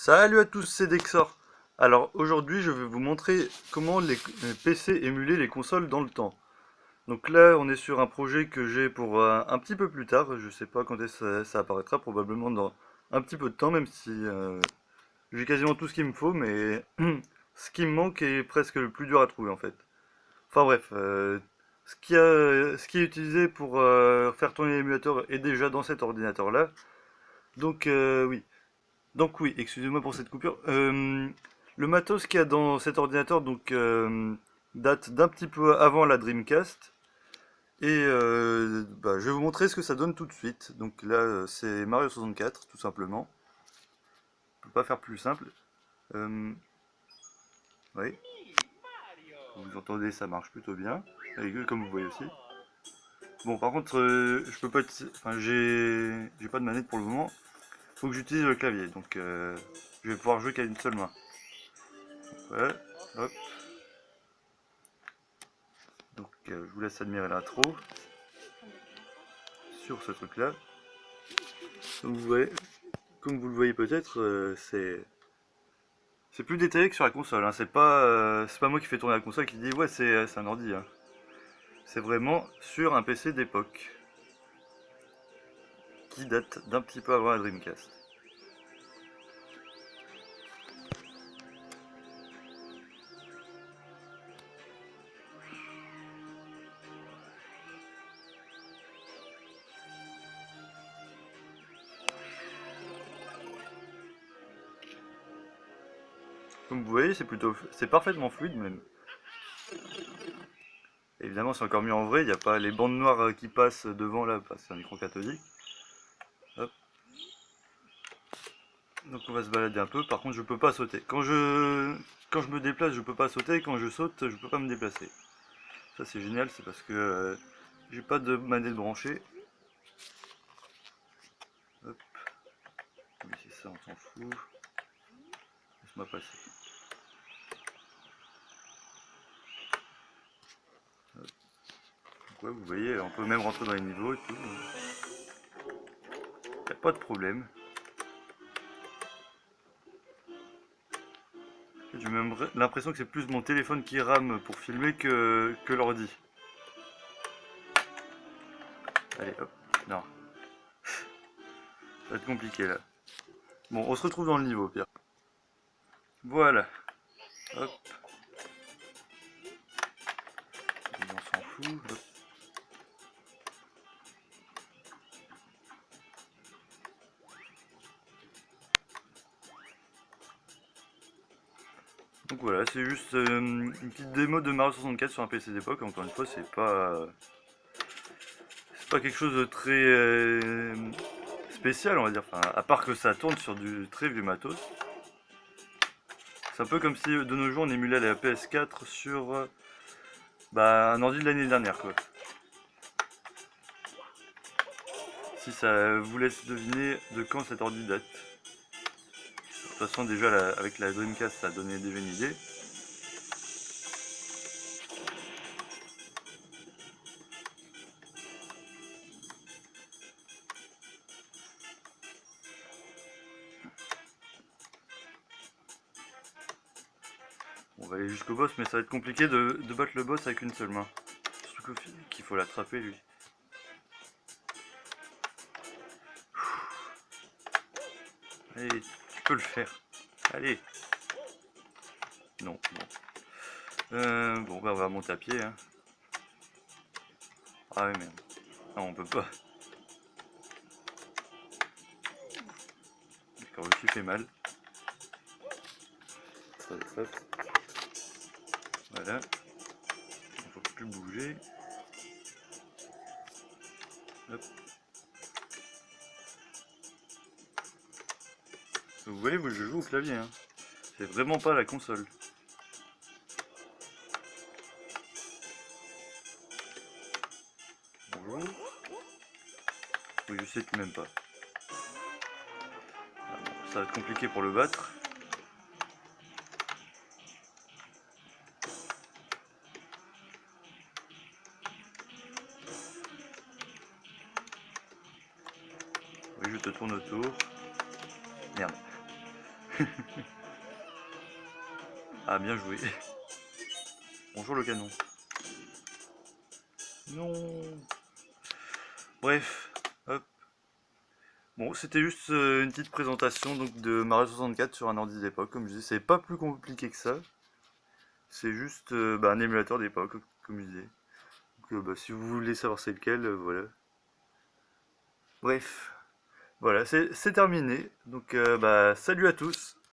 Salut à tous, c'est Dexor. Alors aujourd'hui, je vais vous montrer comment les PC émuler les consoles dans le temps. Donc là, on est sur un projet que j'ai pour un petit peu plus tard. Je sais pas quand est-ce que ça apparaîtra, probablement dans un petit peu de temps, même si j'ai quasiment tout ce qu'il me faut, mais ce qui me manque est presque le plus dur à trouver en fait. Enfin bref, ce qui est utilisé pour faire tourner l'émulateur est déjà dans cet ordinateur-là. Donc oui. Donc oui, excusez-moi pour cette coupure. Le matos qu'il y a dans cet ordinateur date d'un petit peu avant la Dreamcast. Et je vais vous montrer ce que ça donne tout de suite. Donc là, c'est Mario 64, tout simplement. On peut pas faire plus simple. Euh, oui, vous entendez, ça marche plutôt bien. Avec eux, comme vous voyez aussi. Bon, par contre, je peux pas. Enfin, j'ai pas de manette pour le moment. Faut que j'utilise le clavier. Donc, je vais pouvoir jouer qu'à une seule main. Ouais, hop. Donc je vous laisse admirer l'intro sur ce truc là. Donc vous voyez, comme vous le voyez peut-être, c'est plus détaillé que sur la console, hein. C'est pas moi qui fais tourner la console qui dit ouais c'est un ordi, hein. C'est vraiment sur un PC d'époque qui date d'un petit peu avant la Dreamcast. Comme vous voyez, c'est parfaitement fluide même. Évidemment, c'est encore mieux en vrai. Il n'y a pas les bandes noires qui passent devant là, parce que c'est un écran cathodique. Hop. Donc on va se balader un peu. Par contre, je peux pas sauter. Quand je me déplace, je peux pas sauter. Quand je saute, je peux pas me déplacer. Ça c'est génial, c'est parce que j'ai pas de manette branchée. Hop, mais c'est ça, on s'en fout. Laisse-moi passer. Hop. Donc ouais, vous voyez, on peut même rentrer dans les niveaux et tout. Y a pas de problème. J'ai même l'impression que c'est plus mon téléphone qui rame pour filmer que l'ordi. Allez, hop. Non, ça va être compliqué là. Bon, on se retrouve dans le niveau, Pierre. Voilà. Hop, on s'en fout. Hop. Donc voilà, c'est juste une petite démo de Mario 64 sur un PC d'époque. Encore une fois, c'est pas quelque chose de très spécial, on va dire. Enfin, à part que ça tourne sur du très vieux matos. C'est un peu comme si de nos jours on émulait la PS4 sur un ordi de l'année dernière, quoi. Si ça vous laisse deviner de quand cet ordi date. De toute façon, déjà avec la Dreamcast, ça a donné déjà une idée. On va aller jusqu'au boss, mais ça va être compliqué de battre le boss avec une seule main. Surtout qu'il faut l'attraper, lui. Allez, tu peux le faire. Allez. Non, bon. On va monter à pied, hein. Ah oui, merde. Non, on peut pas. D'accord, le fait mal. Hop, hop. Voilà. Il ne faut plus bouger. Hop. Vous voyez, je joue au clavier, hein. C'est vraiment pas la console. Bonjour. Oui, je sais même pas. Ah bon, ça va être compliqué pour le battre. Oui, je te tourne autour. Merde. Ah, bien joué. Bonjour le canon. Non. Bref, hop. Bon, c'était juste une petite présentation donc de Mario 64 sur un ordi d'époque. Comme je disais, c'est pas plus compliqué que ça. C'est juste un émulateur d'époque, comme je disais. Donc, si vous voulez savoir c'est lequel, voilà. Bref, voilà, c'est terminé. Donc, salut à tous.